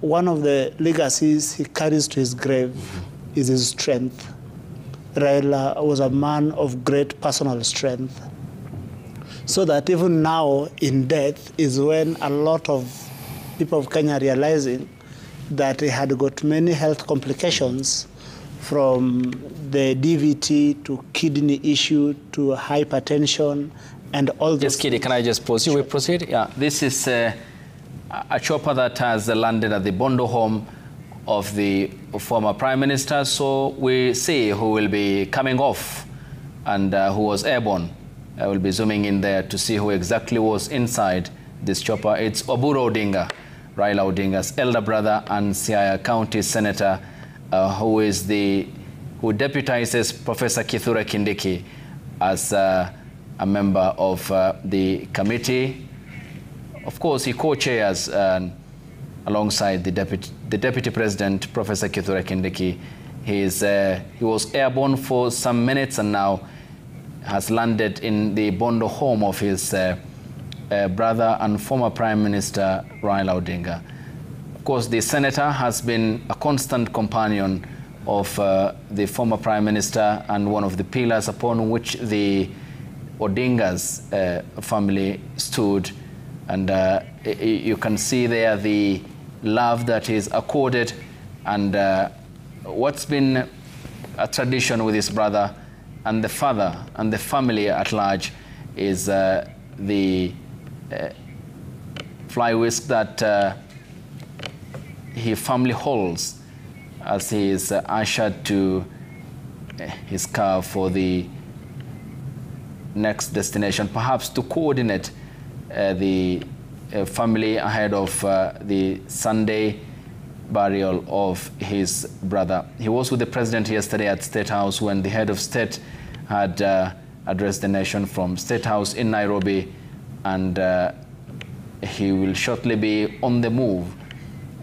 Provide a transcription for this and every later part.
one of the legacies he carries to his grave is his strength. Raila was a man of great personal strength. So that even now in death is when a lot of people of Kenya are realizing that he had got many health complications, from the DVT to kidney issue to hypertension and all those. Yes, Kitty, can I just pause you? Sure. We proceed? Yeah, this is a chopper that has landed at the Bondo home of the former Prime Minister. So we see who will be coming off and who was airborne. I will be zooming in there to see who exactly was inside this chopper. It's Oburu Odinga, Raila Odinga's elder brother and Siaya County Senator, who deputizes Professor Kithure Kindiki as a member of the committee. Of course, he co-chairs alongside the deputy president, Professor Kithure Kindiki. He was airborne for some minutes and now has landed in the Bondo home of his brother and former Prime Minister Raila Odinga. Of course, the senator has been a constant companion of the former Prime Minister and one of the pillars upon which the Odinga's family stood. And you can see there the love that is accorded, and what's been a tradition with his brother and the father and the family at large is the fly whisk that he firmly holds as he is ushered to his car for the next destination, perhaps to coordinate the family ahead of the Sunday burial of his brother. He was with the president yesterday at State House when the head of state had addressed the nation from State House in Nairobi, and he will shortly be on the move,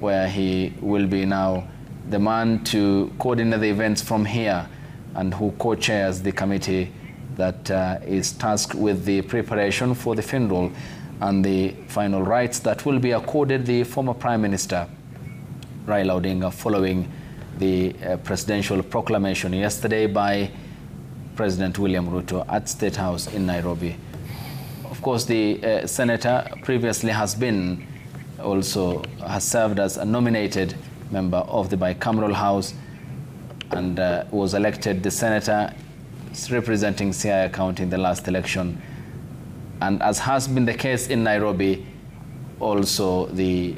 where he will be now the man to coordinate the events from here and who co-chairs the committee that is tasked with the preparation for the funeral and the final rites that will be accorded the former Prime Minister Raila Odinga following the presidential proclamation yesterday by President William Ruto at State House in Nairobi. Of course, the senator previously has served as a nominated member of the bicameral house and was elected the senator representing Siaya County in the last election. And as has been the case in Nairobi, also the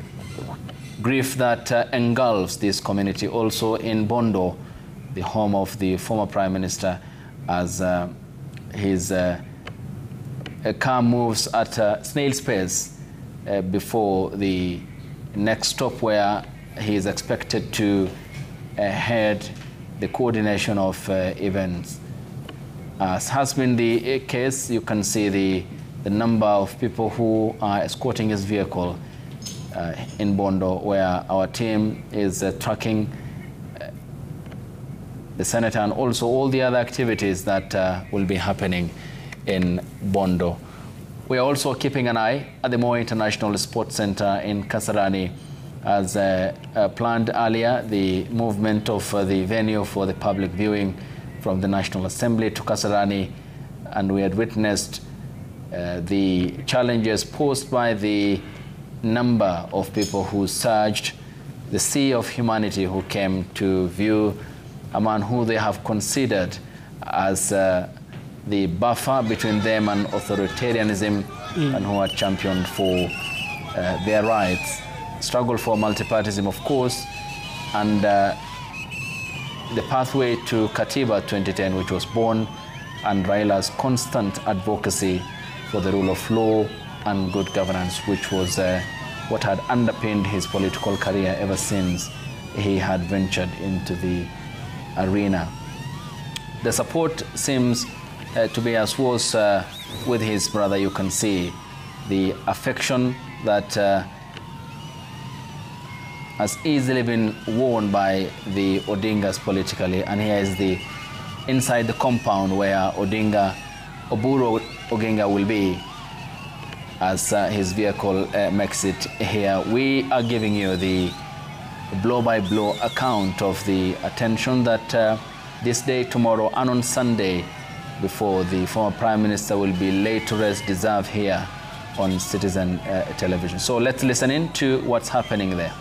grief that engulfs this community also in Bondo, the home of the former Prime Minister, as his car moves at snail's pace before the next stop, where he is expected to head the coordination of events. As has been the case, you can see the number of people who are escorting his vehicle in Bondo, where our team is tracking the senator and also all the other activities that will be happening in Bondo. We are also keeping an eye at the Moi International Sports Center in Kasarani, as planned earlier, the movement of the venue for the public viewing from the National Assembly to Kasarani, and we had witnessed the challenges posed by the number of people who surged, the sea of humanity who came to view a man who they have considered as the buffer between them and authoritarianism, and who are championed for their rights. Struggle for multipartyism, of course, and the pathway to Katiba 2010, which was born, and Raila's constant advocacy for the rule of law and good governance, which was what had underpinned his political career ever since he had ventured into the arena. The support seems to be as was with his brother. You can see the affection that has easily been worn by the Odingas politically, and here is the inside the compound where Oburu Odinga will be as his vehicle makes it here. We are giving you the blow-by-blow account of the attention that this day, tomorrow, and on Sunday, before the former Prime Minister will be laid to rest, deserve here on Citizen Television. So let's listen in to what's happening there.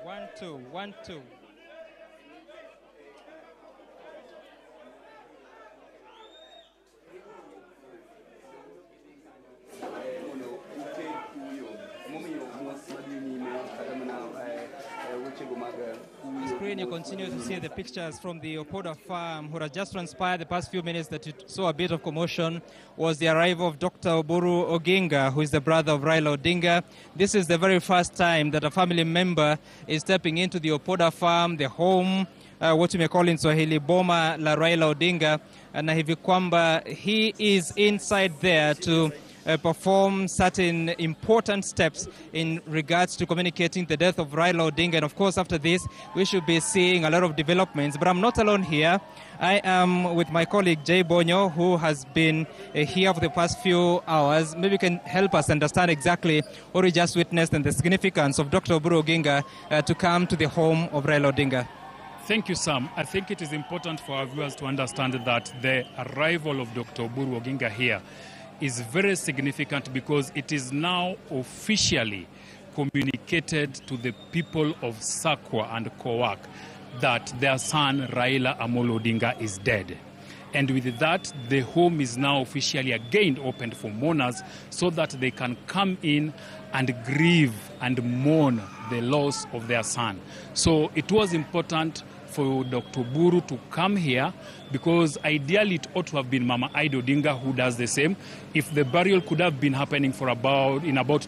One, two, 1, 2. On the screen, you continue to see the pictures from the Opoda farm. What has just transpired the past few minutes that you saw a bit of commotion was the arrival of Dr. Oburu Oginga, who is the brother of Raila Odinga. This is the very first time that a family member is stepping into the Opoda farm, the home, what you may call in Swahili, Boma la Raila Odinga, na hivi kwamba he is inside there to perform certain important steps in regards to communicating the death of Raila Odinga. And of course, after this, we should be seeing a lot of developments. But I'm not alone here. I am with my colleague Jay Bonyo, who has been here for the past few hours. Maybe you can help us understand exactly what we just witnessed and the significance of Dr. Oburu Oginga to come to the home of Raila Odinga. Thank you, Sam. I think it is important for our viewers to understand that the arrival of Dr. Oburu Oginga here is very significant because it is now officially communicated to the people of Sakwa and Kowak that their son Raila Amolo Odinga is dead. And with that, the home is now officially again opened for mourners so that they can come in and grieve and mourn the loss of their son. So it was important for Dr. Oburu to come here because ideally it ought to have been Mama Ida Odinga who does the same. If the burial could have been happening for about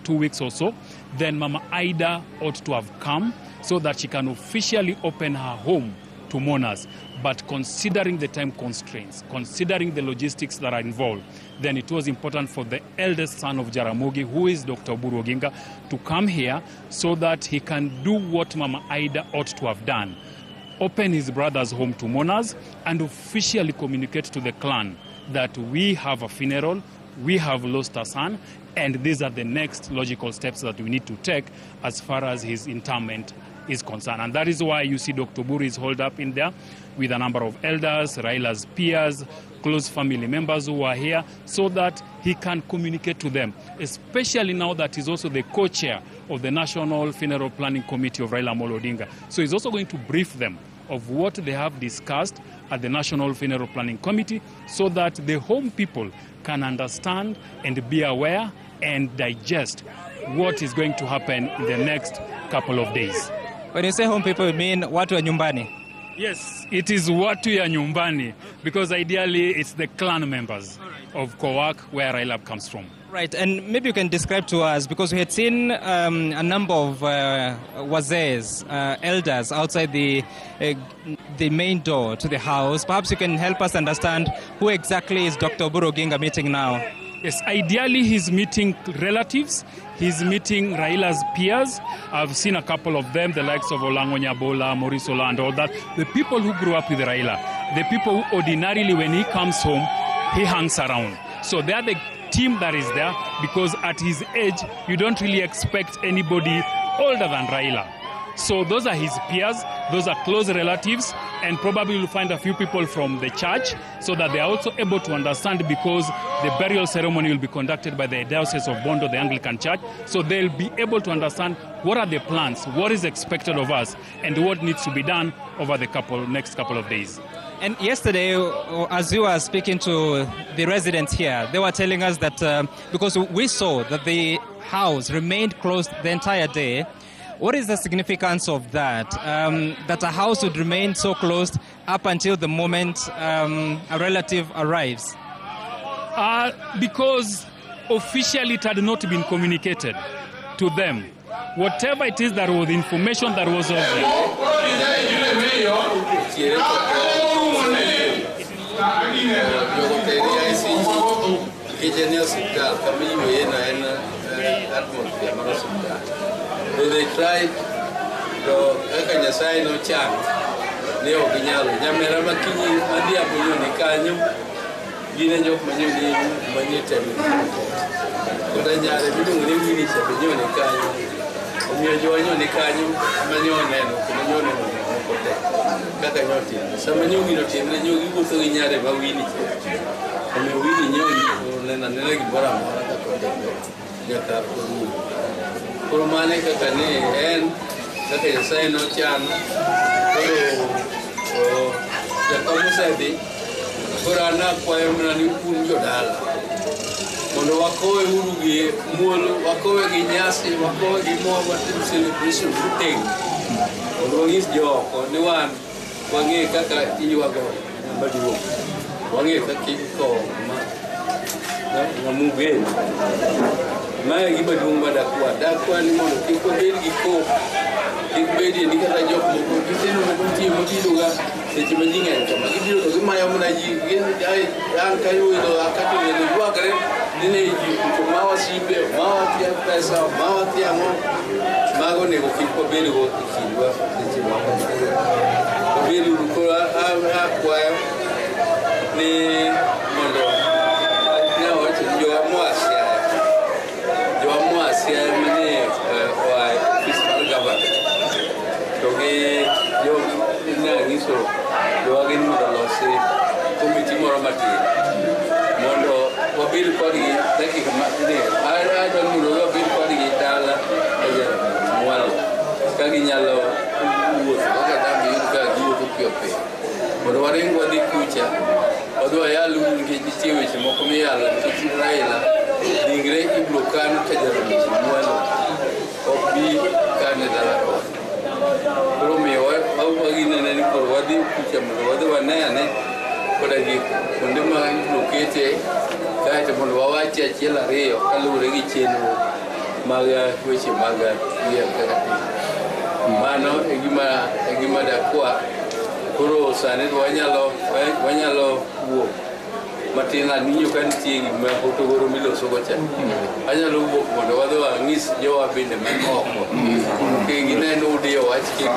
2 weeks or so, then Mama Ida ought to have come so that she can officially open her home to mourners. But considering the time constraints, considering the logistics that are involved, then it was important for the eldest son of Jaramogi, who is Dr. Oburu Oginga, to come here so that he can do what Mama Ida ought to have done. Open his brother's home to mourners and officially communicate to the clan that we have a funeral, we have lost a son, and these are the next logical steps that we need to take as far as his interment is concerned. And that is why you see Dr. Oburu is holed up in there with a number of elders, Raila's peers, close family members who are here so that he can communicate to them, especially now that he's also the co-chair of the National Funeral Planning Committee of Raila Amolo Odinga. So he's also going to brief them of what they have discussed at the National Funeral Planning Committee so that the home people can understand and be aware and digest what is going to happen in the next couple of days. When you say home people, you mean watu wa nyumbani? Yes, it is watu ya nyumbani because ideally it's the clan members of Kowak where Raila comes from. Right, and maybe you can describe to us, because we had seen a number of wazees, elders outside the main door to the house. Perhaps you can help us understand who exactly is Dr. Oburu Oginga meeting now. Yes, ideally he's meeting relatives, he's meeting Raila's peers. I've seen a couple of them, the likes of Olango Nyabola, Maurice Ola and all that. The people who grew up with Raila, the people who ordinarily when he comes home, he hangs around. So they are the team that is there because at his age, you don't really expect anybody older than Raila. So those are his peers, those are close relatives, and probably you'll find a few people from the church so that they are also able to understand because the burial ceremony will be conducted by the Diocese of Bondo, the Anglican Church. So they'll be able to understand what are the plans, what is expected of us, and what needs to be done over the next couple of days. And yesterday, as you were speaking to the residents here, they were telling us that because we saw that the house remained closed the entire day. What is the significance of that? That a house would remain so closed up until the moment a relative arrives? Because officially it had not been communicated to them. Whatever it is that was the information that was of they tried to Ekanyasai no chan, Neo Pinyalo, Yamera Makini, Madia Puyuni Kanyu, Gina Manuni, Manita. But then you are doing finish a Puyuni Kanyu, and you join on the Kanyu, Manon and Manon Kakanyoti. Some Manuni, and you go to the Yara Mawini. And you really knew and then Baram, Yaka. Kurumane kakane en kake sai no chan ko jakamu sai kurana poemna ni kunjo dala mondo wakoe urugi muolo wakoe gi nyasi wakoe gi mo watim celebration thing mondo ngis jo ko ni wan wange kaka iwago maduo wange kaki ko ma ngamuge Maya giba dumba dakwa ni mono kiko bedi giko bedi ni kata jok mo kiteno mo kunti mo biduga se chimajinga to magibido to maya muna ji gen ai an kayo do akati ni dua kare Dine mawa sibe, mawa tia pesa, mawa tia mo. Mago nego kipo beli go kiwa. Beli ko a kwa ni mondo. Na wacha jo amwasia. Jo amwasia mane wa fiscal government. Toge yo na niso yo agin mo dalose committee moro mati. Mondo wabil kodi daki kama ne ara don mulo wabil kodi dala aja mwal kagi nyalo wuoth kaka dami ka giwuotho piope mondo waringo wadhi kucha wadwa yalu nikech nitie weche moko miyalo nikech Raila dingre ibro kan ka jaromich mwalo ok bi kane dala kod koro miyo waginene ni koro wadhi kucha mondo wadhi wanene koda gi kuonde ma ibro kete kaeto mondo wawachi achiel ariyo kaluwore gi chenro mag weche mag yien kaka mano e gima dakwa koro sani wanyalo wuok matin aninyo ka nitie gima hotogoro miloso go cha anyalo wuok mondo wadhi wang'is jowa bende man oko gineno udiyo wach kik